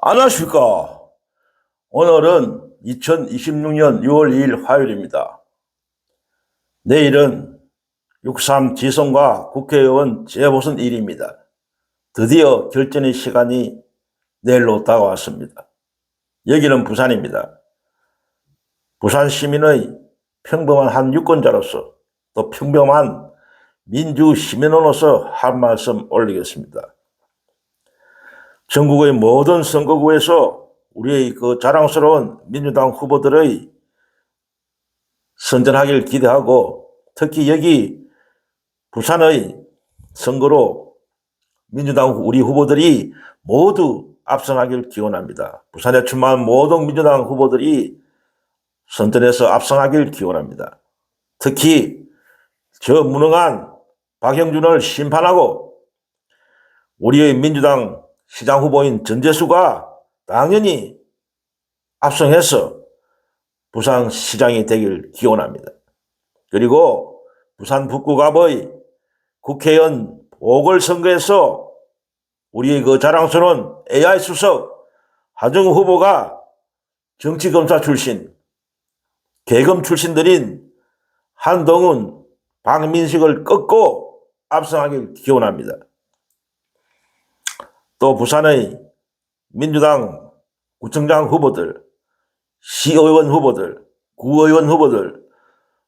안녕하십니까. 오늘은 2026년 6월 2일 화요일입니다. 내일은 6.3 지선과 국회의원 재보선 일입니다. 드디어 결전의 시간이 내일로 다가왔습니다. 여기는 부산입니다. 부산 시민의 평범한 한 유권자로서 또 평범한 민주시민으로서 한 말씀 올리겠습니다. 전국의 모든 선거구에서 우리의 그 자랑스러운 민주당 후보들의 선전하기를 기대하고, 특히 여기 부산의 선거로 민주당 우리 후보들이 모두 압승하기를 기원합니다. 부산에 출마한 모든 민주당 후보들이 선전해서 압승하기를 기원합니다. 특히 저 무능한 박형준을 심판하고 우리의 민주당 시장 후보인 전재수가 당연히 압승해서 부산시장이 되길 기원합니다. 그리고 부산 북구갑의 국회의원 보궐선거에서 우리의 그 자랑스러운 AI 수석 하정우 후보가 정치검사 출신, 계검 출신들인 한동훈, 박민식을 꺾고 압승하길 기원합니다. 또 부산의 민주당 구청장 후보들, 시의원 후보들, 구의원 후보들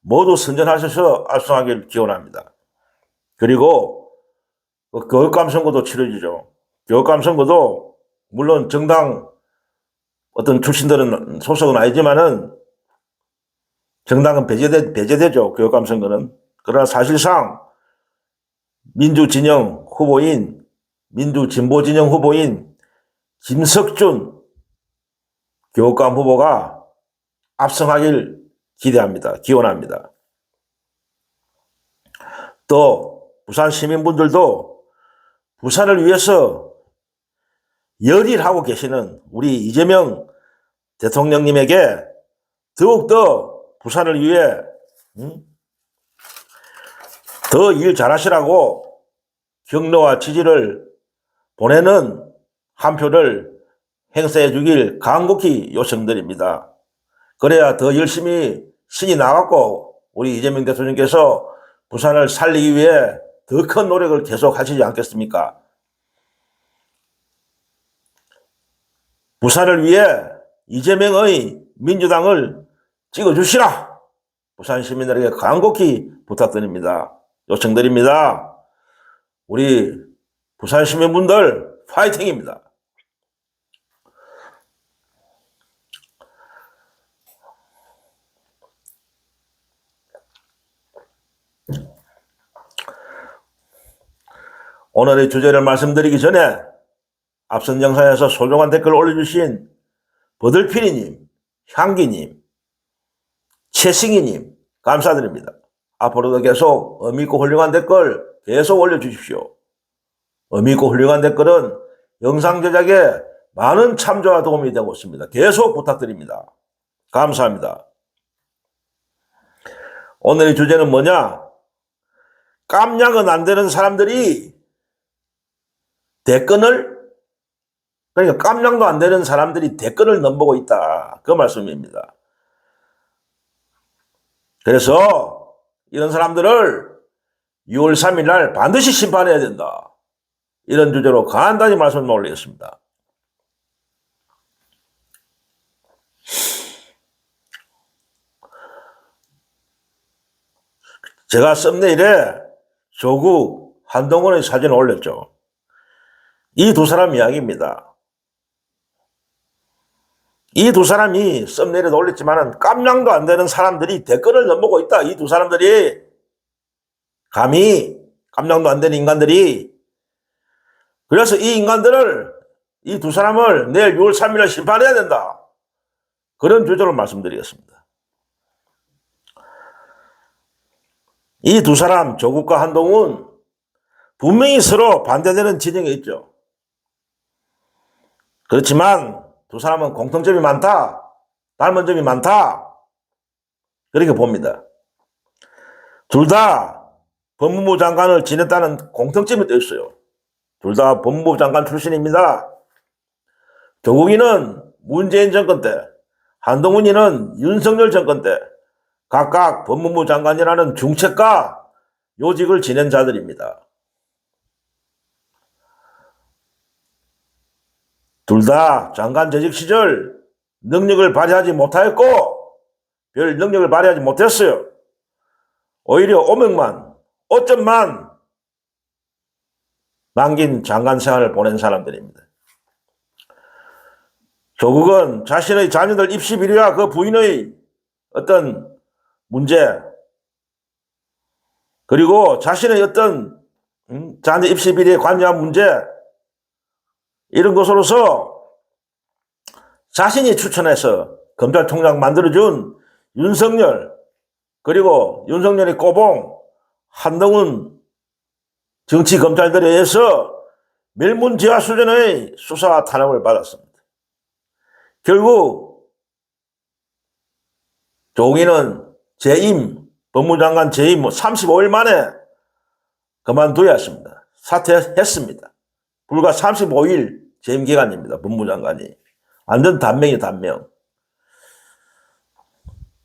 모두 선전하셔서 압승하길 기원합니다. 그리고 교육감 선거도 치러지죠. 교육감 선거도 물론 정당 어떤 출신들은 소속은 아니지만은 정당은 배제되죠. 교육감 선거는. 그러나 사실상 민주진영 후보인, 민주진보진영 후보인 김석준 교육감 후보가 압승하길 기대합니다. 기원합니다. 또 부산 시민분들도 부산을 위해서 열일하고 계시는 우리 이재명 대통령님에게 더욱더 부산을 위해 더 일 잘하시라고 격려와 지지를 보내는 한 표를 행사해 주길 간곡히 요청드립니다. 그래야 더 열심히 신이 나갔고 우리 이재명 대통령께서 부산을 살리기 위해 더 큰 노력을 계속 하시지 않겠습니까? 부산을 위해 이재명의 민주당을 찍어주시라! 부산 시민들에게 간곡히 부탁드립니다. 요청드립니다. 우리 부산 시민분들 파이팅입니다. 오늘의 주제를 말씀드리기 전에 앞선 영상에서 소중한 댓글 올려주신 버들피리님, 향기님, 최승희님 감사드립니다. 앞으로도 계속 의미있고 훌륭한 댓글 계속 올려주십시오. 의미있고 훌륭한 댓글은 영상 제작에 많은 참조와 도움이 되고 있습니다. 계속 부탁드립니다. 감사합니다. 오늘의 주제는 뭐냐? 깜냥은 안 되는 사람들이 대권을, 그러니까 깜냥도 안 되는 사람들이 대권을 넘보고 있다. 그 말씀입니다. 그래서 이런 사람들을 6월 3일 날 반드시 심판해야 된다. 이런 주제로 간단히 말씀을 올리겠습니다. 제가 썸네일에 조국, 한동훈의 사진을 올렸죠. 이 두 사람 이야기입니다. 이 두 사람이 썸네일에 올렸지만은 깜냥도 안 되는 사람들이 댓글을 넘보고 있다. 이 두 사람들이 감히 깜냥도 안 되는 인간들이. 그래서 이 인간들을, 이 두 사람을 내일 6월 3일에 심판해야 된다. 그런 주제로 말씀드리겠습니다. 이 두 사람, 조국과 한동훈, 분명히 서로 반대되는 진영에 있죠. 그렇지만 두 사람은 공통점이 많다. 닮은 점이 많다. 그렇게 봅니다. 둘 다 법무부 장관을 지냈다는 공통점이 또 있어요. 둘 다 법무부 장관 출신입니다. 조국이는 문재인 정권 때, 한동훈이는 윤석열 정권 때 각각 법무부 장관이라는 중책과 요직을 지낸 자들입니다. 둘 다 장관 재직 시절 능력을 발휘하지 못하였고 별 능력을 발휘하지 못했어요. 오히려 오명만, 어점만 남긴 장관 생활을 보낸 사람들입니다. 조국은 자신의 자녀들 입시 비리와 그 부인의 어떤 문제, 그리고 자신의 어떤 자녀 입시 비리에 관여한 문제, 이런 것으로서 자신이 추천해서 검찰총장 만들어준 윤석열, 그리고 윤석열의 꼬봉 한동훈 정치검찰들에 의해서 멸문지화 수준의 수사와 탄압을 받았습니다. 결국 조국이는 재임, 법무장관 재임 35일 만에 그만둬야 했습니다. 사퇴했습니다. 불과 35일 재임 기간입니다. 법무장관이. 완전 단명이 단명.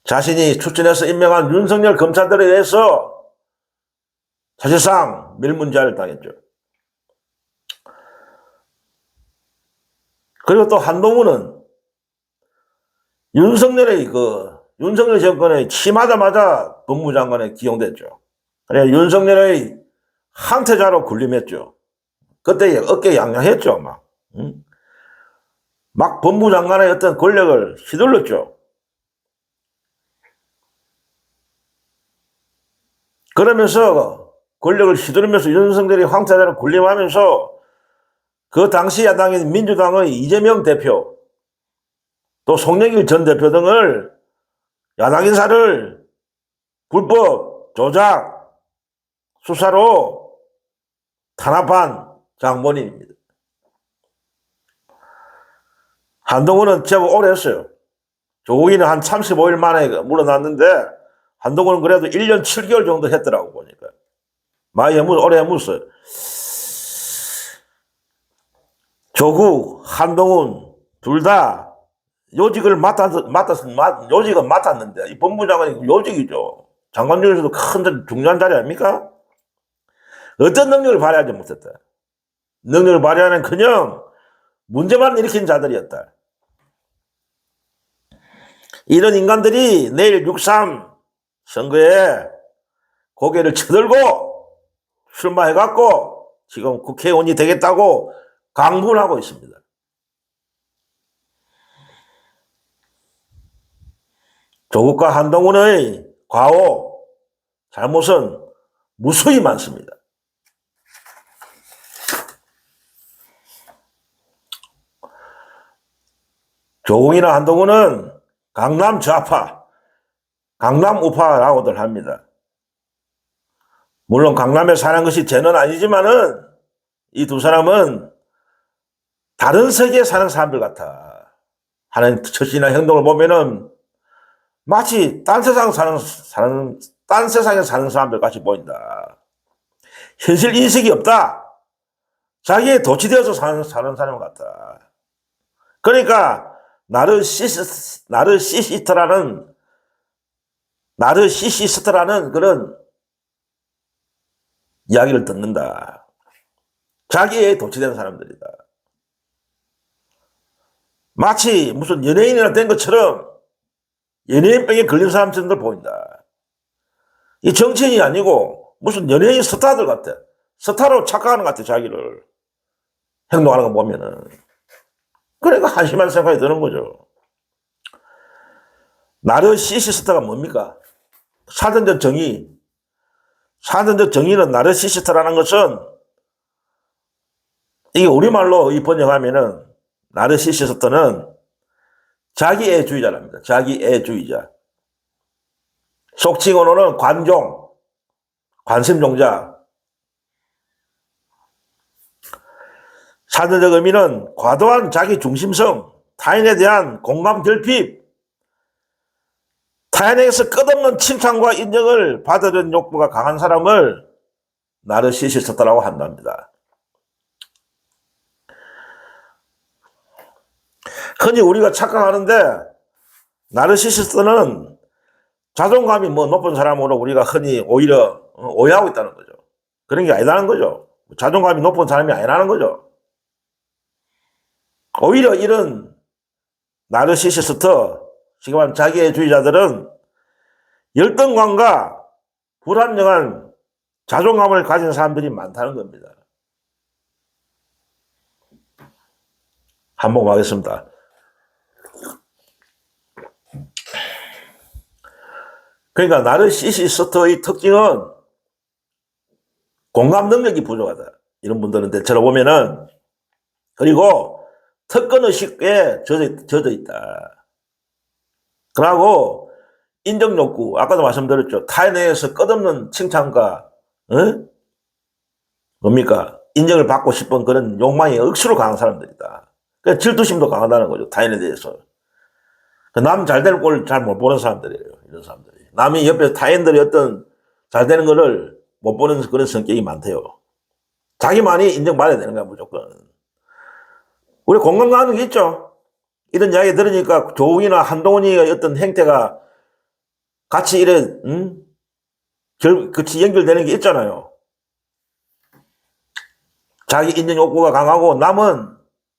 자신이 추천해서 임명한 윤석열 검찰들에 의해서 사실상 멸문지화를 당했죠. 그리고 또 한동훈은 윤석열 정권의 취임하자마자 법무장관에 기용됐죠. 그래 윤석열의 항태자로 군림했죠. 그때 어깨 양양했죠. 막 법무장관의 어떤 권력을 휘둘렀죠. 그러면서 권력을 휘두르면서 윤석열이 황태자로 군림하면서 그 당시 야당인 민주당의 이재명 대표, 또 송영길 전 대표 등을 야당 인사를 불법 조작 수사로 탄압한 장본인입니다. 한동훈은 제법 오래 했어요. 조국이는 한 35일 만에 물러났는데 한동훈은 그래도 1년 7개월 정도 했더라고 보니까. 많이 오래 해mus어요. 조국, 한동훈 둘 다 요직은 맡았는데 이 법무장관이 요직이죠. 장관 중에서도 큰 중요한 자리 아닙니까? 어떤 능력을 발휘하지 못했다. 능력을 발휘하는 그냥 문제만 일으킨 자들이었다. 이런 인간들이 내일 6.3 선거에 고개를 쳐들고 출마해갖고 지금 국회의원이 되겠다고 강분하고 있습니다. 조국과 한동훈의 과오, 잘못은 무수히 많습니다. 조국이나 한동훈은 강남 좌파, 강남 우파라고들 합니다. 물론 강남에 사는 것이 죄는 아니지만은 이 두 사람은 다른 세계에 사는 사람들 같아. 하는 처신이나 행동을 보면은 마치 딴 세상에 사는 사람들 같이 보인다. 현실 인식이 없다. 자기에 도취되어서 사는 사람 같다. 그러니까 나르시시스트라는 그런 이야기를 듣는다. 자기에 도취된 사람들이다. 마치 무슨 연예인이나 된 것처럼 연예인병에 걸린 사람처럼 보인다. 이 정치인이 아니고 무슨 연예인 스타들 같아. 스타로 착각하는 것 같아, 자기를. 행동하는 거 보면은. 그러니까 한심한 생각이 드는 거죠. 나르시시스트가 뭡니까? 사전적 정의. 사전적 정의는 나르시시스트라는 것은 이게 우리말로 번역하면은 나르시시스트는 자기애주의자랍니다. 자기애주의자. 속칭어로는 관종, 관심종자. 사전적 의미는 과도한 자기 중심성, 타인에 대한 공감 결핍, 타인에게서 끝없는 칭찬과 인정을 받으려는 욕구가 강한 사람을 나르시시스트라고 한답니다. 흔히 우리가 착각하는데 나르시시스트는 자존감이 뭐 높은 사람으로 우리가 흔히 오히려 오해하고 있다는 거죠. 그런 게 아니라는 거죠. 자존감이 높은 사람이 아니라는 거죠. 오히려 이런 나르시시스트, 지금 말하면 자기애주의자들은 열등감과 불안정한 자존감을 가진 사람들이 많다는 겁니다. 한번 하겠습니다. 그러니까 나르시시스트의 특징은 공감 능력이 부족하다. 이런 분들은 대체로 보면은, 그리고 특권의식에 젖어 있다. 그러고 인정욕구, 아까도 말씀드렸죠. 타인에게서 끝없는 칭찬과 뭡니까? 인정을 받고 싶은 그런 욕망이 억수로 강한 사람들이다. 그러니까 질투심도 강하다는 거죠. 타인에 대해서. 남 잘 되는 꼴을 잘 못 보는 사람들이에요. 이런 사람들이. 남이 옆에 타인들이 어떤 잘 되는 거를 못 보는 그런 성격이 많대요. 자기만이 인정받아야 되는 거야, 무조건. 우리 공감 가는 게 있죠. 이런 이야기 들으니까 조웅이나 한동훈이의 어떤 행태가 같이 같이 연결되는 게 있잖아요. 자기 인정 욕구가 강하고 남은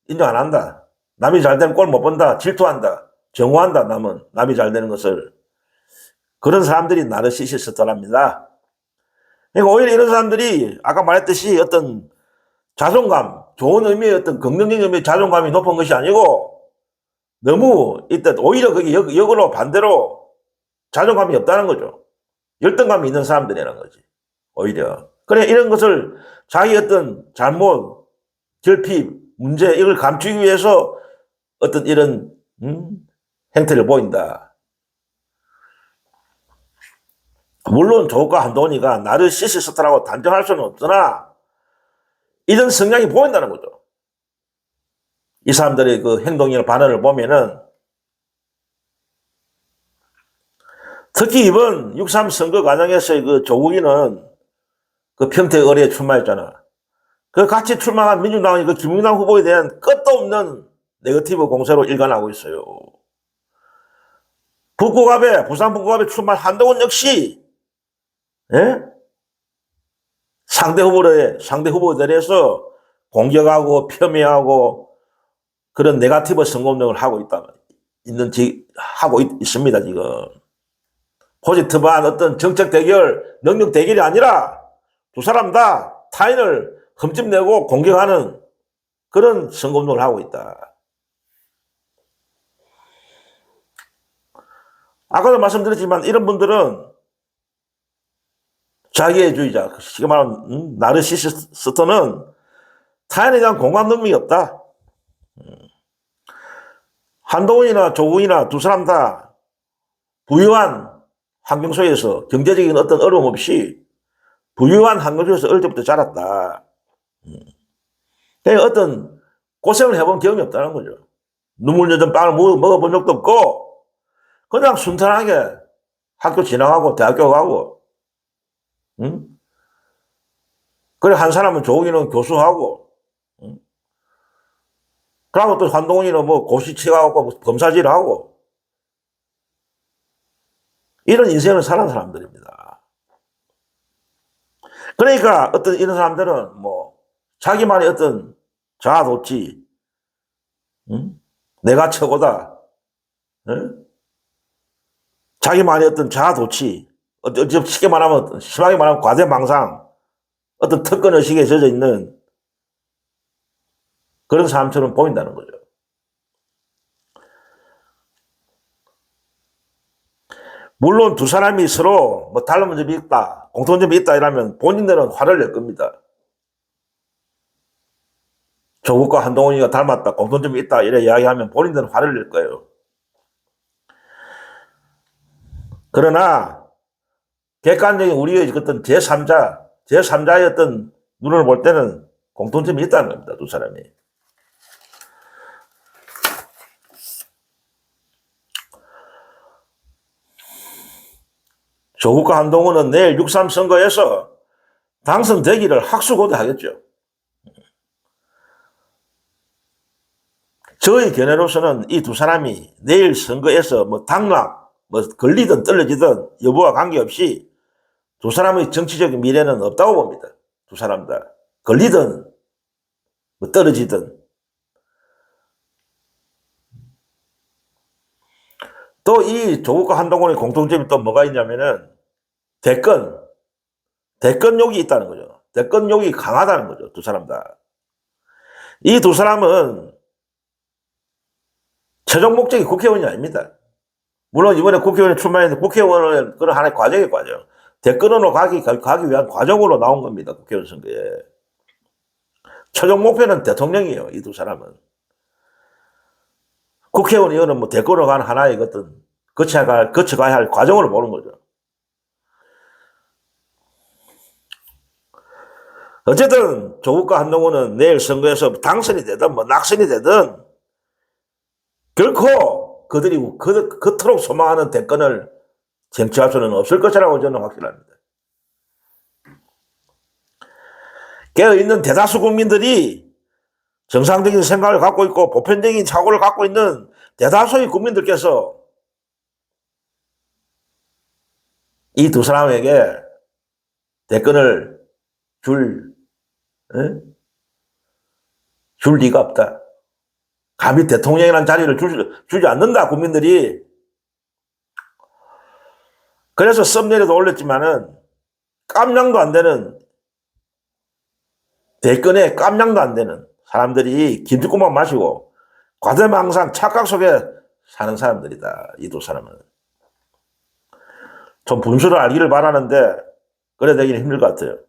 인정 안 한다. 남이 잘 되는 꼴 못 본다. 질투한다. 정오한다. 남이 잘 되는 것을. 그런 사람들이 나르시시스트랍니다. 그러니까 오히려 이런 사람들이 아까 말했듯이 어떤 자존감, 좋은 의미의 어떤 긍정적인 의미의 자존감이 높은 것이 아니고 너무 일단 오히려 그게 역으로 반대로 자존감이 없다는 거죠. 열등감이 있는 사람들이라는 거지. 오히려. 그래 이런 것을 자기 어떤 잘못, 결핍, 문제 이걸 감추기 위해서 어떤 이런 행태를 보인다. 물론 조국과 한동훈이가 나르시시스트라고 단정할 수는 없으나 이런 성향이 보인다는 거죠. 이 사람들의 그 행동이나 반응을 보면은 특히 이번 6.3 선거 과정에서의 그 조국이는 그 평택을에 출마했잖아. 그 같이 출마한 민주당의 그 김용남 후보에 대한 끝도 없는 네거티브 공세로 일관하고 있어요. 북구갑에, 부산 북구갑에 출마한 한동훈 역시, 예? 상대 후보들에서 공격하고 폄훼하고 그런 네거티브 선거 운동을 하고 있습니다, 지금. 포지티브한 어떤 정책 대결, 능력 대결이 아니라 두 사람 다 타인을 흠집내고 공격하는 그런 선거 운동을 하고 있다. 아까도 말씀드렸지만 이런 분들은 자기애주의자, 지금 말하는 나르시시스트는 타인에 대한 공감 능력이 없다. 한동훈이나 조국이나 두 사람 다 부유한 환경 속에서 경제적인 어떤 어려움 없이 부유한 환경 속에서 어릴 때부터 자랐다. 그러니까 어떤 고생을 해본 경험이 없다는 거죠. 눈물 젖은 빵을 먹어본 적도 없고 그냥 순탄하게 학교 지나가고 대학교 가고 그래 한 사람은 조국이는 교수하고 그리고 또 한동훈이는 뭐 고시 치가고 검사질 하고 이런 인생을 사는 사람들입니다. 그러니까 어떤 이런 사람들은 뭐 자기만의 어떤 자아도취, 내가 최고다, 자기만의 어떤 자아도취, 쉽게 말하면 심하게 말하면 과대망상, 어떤 특권의식에 젖어 있는 그런 사람처럼 보인다는 거죠. 물론 두 사람이 서로 뭐 다른 점이 있다, 공통점이 있다 이러면 본인들은 화를 낼 겁니다. 조국과 한동훈이가 닮았다, 공통점이 있다 이래 이야기하면 본인들은 화를 낼 거예요. 그러나 객관적인 우리의 어떤 제3자의 어떤 눈을 볼 때는 공통점이 있다는 겁니다. 두 사람이. 조국과 한동훈은 내일 6.3 선거에서 당선되기를 학수고대하겠죠. 저의 견해로서는 이 두 사람이 내일 선거에서 뭐 당락, 뭐 걸리든 떨어지든 여부와 관계없이 두 사람의 정치적인 미래는 없다고 봅니다. 두 사람 다. 걸리든 뭐 떨어지든. 또 이 조국과 한동훈의 공통점이 또 뭐가 있냐면은 대권욕이 있다는 거죠. 대권욕이 강하다는 거죠. 두 사람 다. 이 두 사람은 최종 목적이 국회의원이 아닙니다. 물론 이번에 국회의원에 출마했는데 국회의원은 그런 하나의 과정의 과정. 대권으로 가기 위한 과정으로 나온 겁니다. 국회의원 선거에. 최종 목표는 대통령이에요. 이 두 사람은. 국회의원 이거는 뭐 대권으로 가는 하나의 어떤 거쳐가야 할 과정으로 보는 거죠. 어쨌든 조국과 한동훈은 내일 선거에서 당선이 되든 뭐 낙선이 되든 결코 그들이 그토록 소망하는 대권을 쟁취할 수는 없을 것이라고 저는 확신합니다. 깨어있는 대다수 국민들이 정상적인 생각을 갖고 있고 보편적인 사고를 갖고 있는 대다수의 국민들께서 이 두 사람에게 대권을 줄 리가 없다. 감히 대통령이라는 자리를 주지 않는다, 국민들이. 그래서 썸네일에도 올렸지만은 깜냥도 안 되는, 대권에 깜냥도 안 되는 사람들이 김치국만 마시고 과대망상 착각 속에 사는 사람들이다, 이 두 사람은. 좀 분수를 알기를 바라는데 그래 되기는 힘들 것 같아요.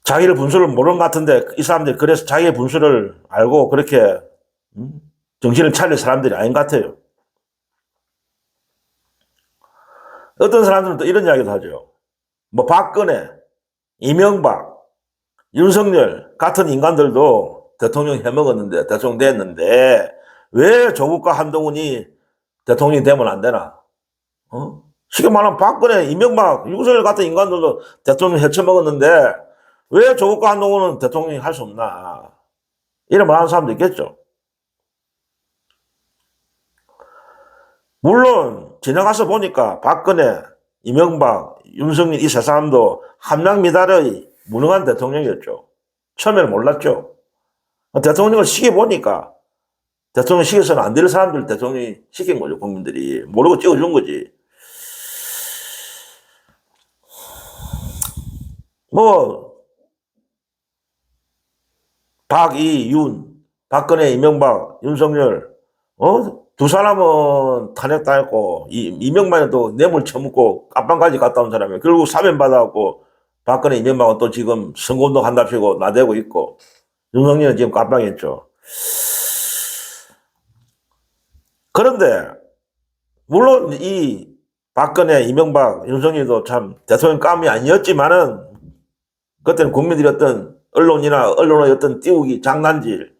자기를 분수를 모르는 것 같은데 이 사람들이 그래서 자기의 분수를 알고 그렇게 정신을 차릴 사람들이 아닌 것 같아요. 어떤 사람들은 또 이런 이야기도 하죠. 뭐 박근혜, 이명박, 윤석열 같은 인간들도 대통령 해먹었는데 대통령 됐는데 왜 조국과 한동훈이 대통령이 되면 안 되나? 쉽게 말하면 박근혜, 이명박, 윤석열 같은 인간들도 대통령 헤쳐먹었는데 왜 조국과 한동훈은 대통령이 할 수 없나? 이런 말하는 사람도 있겠죠. 물론 지나가서 보니까 박근혜, 이명박, 윤석열 이 세 사람도 함량미달의 무능한 대통령이었죠. 처음에는 몰랐죠. 대통령을 시켜보니까 대통령 시켜서는 안 될 사람들 대통령이 시킨 거죠. 국민들이. 모르고 찍어준 거지. 뭐 박근혜, 이명박, 윤석열 두 사람은 탄핵당했고 이명박은 또 뇌물 처먹고 깜빵까지 갔다 온 사람이에요. 결국 사면 받아갖고 박근혜, 이명박은 또 지금 선거운동 한답시고 나대고 있고 윤석열은 지금 깜빵했죠. 그런데 물론 이 박근혜, 이명박, 윤석열도 참 대통령 감이 아니었지만은 그때는 국민들이 어떤 언론의 어떤 띄우기 장난질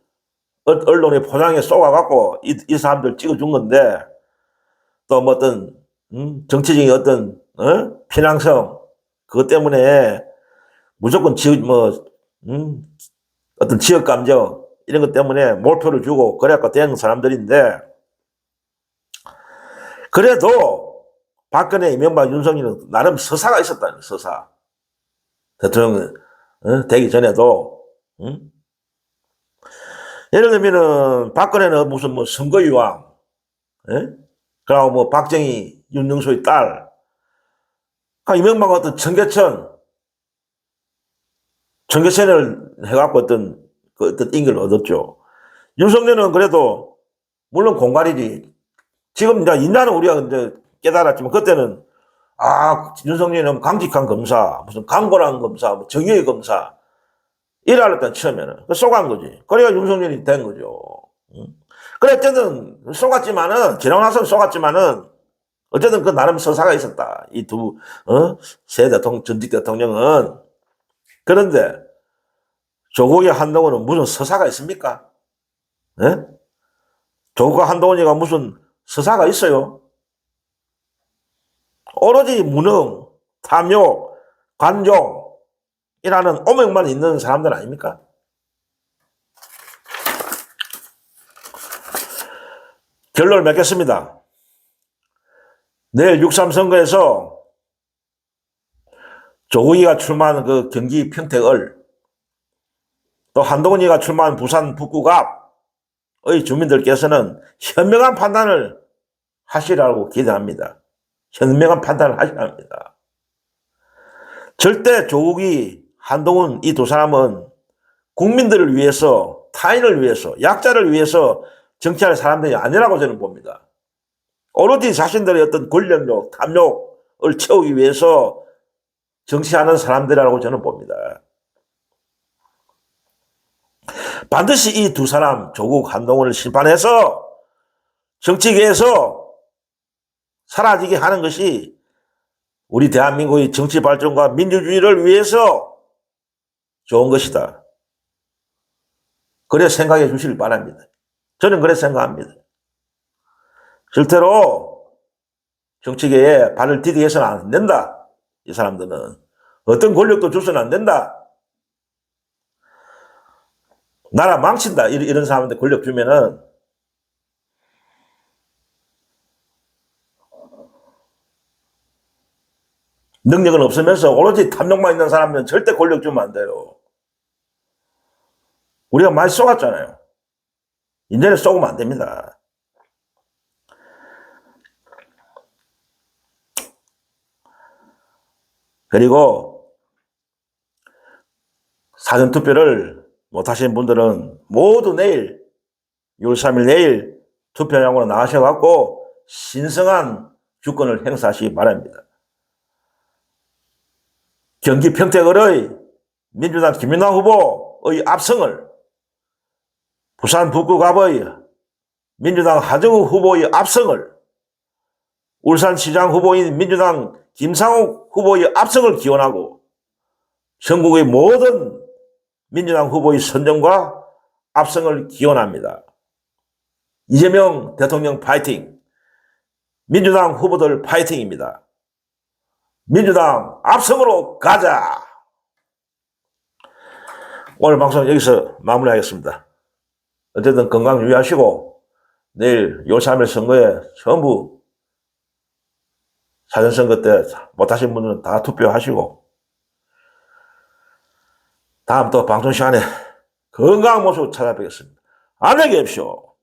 언론의 포장에 쏘아갖고 이 사람들 찍어준 건데 또 뭐 어떤 정치적인 어떤 편향성 그것 때문에 무조건 어떤 지역 감정 이런 것 때문에 몰표를 주고 그래갖고 된 사람들인데 그래도 박근혜, 이명박, 윤석열은 나름 서사가 있었다는 서사. 대통령 되기 전에도 예를 들면은 박근혜는 무슨 뭐 선거유왕, 그리고 뭐 박정희, 윤영수의 딸, 이명박은 어떤 청계천을 해갖고 어떤 인기를 얻었죠. 윤석열은 그래도 물론 공갈이지. 지금 이제 인자는 우리가 이제 깨달았지만 그때는 윤석열은 강직한 검사, 무슨 강건한 검사, 뭐 정의의 검사 이래야 처음에는 쏘간 거지. 그래야 윤석열이 된 거죠. 그래 어쨌든 쏘갔지만은 지나고 나서 쏘갔지만은 어쨌든 그 나름 서사가 있었다. 이 새 전직 대통령은. 그런데 조국의 한동훈은 무슨 서사가 있습니까? 조국과 한동훈이가 무슨 서사가 있어요? 오로지 무능, 탐욕, 관종이라는 오명만 있는 사람들 아닙니까? 결론을 맺겠습니다. 내일 6.3 선거에서 조국이가 출마한 그 경기 평택을, 또 한동훈이가 출마한 부산 북구갑의 주민들께서는 현명한 판단을 하시라고 기대합니다. 현명한 판단을 하셔야 합니다. 절대 조국이, 한동훈 이 두 사람은 국민들을 위해서, 타인을 위해서, 약자를 위해서 정치할 사람들이 아니라고 저는 봅니다. 오로지 자신들의 어떤 권력욕, 탐욕을 채우기 위해서 정치하는 사람들이라고 저는 봅니다. 반드시 이 두 사람, 조국, 한동훈을 심판해서 정치계에서 사라지게 하는 것이 우리 대한민국의 정치 발전과 민주주의를 위해서 좋은 것이다. 그래 생각해 주시길 바랍니다. 저는 그래 생각합니다. 절대로 정치계에 발을 디디해서는 안 된다. 이 사람들은 어떤 권력도 줘서는 안 된다. 나라 망친다. 이런 사람한테 권력 주면은 능력은 없으면서 오로지 탐욕만 있는 사람은 절대 권력 주면 안 돼요. 우리가 많이 쏘았잖아요. 이제는 쏘면 안 됩니다. 그리고 사전투표를 못하신 분들은 모두 내일 6월 3일 내일 투표장으로 나가셔갖고 신성한 주권을 행사하시기 바랍니다. 경기 평택을의 민주당 김윤환 후보의 압승을, 부산 북구갑의 민주당 하정우 후보의 압승을, 울산시장 후보인 민주당 김상욱 후보의 압승을 기원하고 전국의 모든 민주당 후보의 선정과 압승을 기원합니다. 이재명 대통령 파이팅! 민주당 후보들 파이팅입니다. 민주당 압승으로 가자! 오늘 방송 여기서 마무리하겠습니다. 어쨌든 건강 유의하시고 내일 6월 3일 선거에 전부 사전선거 때 못하신 분들은 다 투표하시고 다음 또 방송 시간에 건강한 모습으로 찾아뵙겠습니다. 안녕히 계십시오.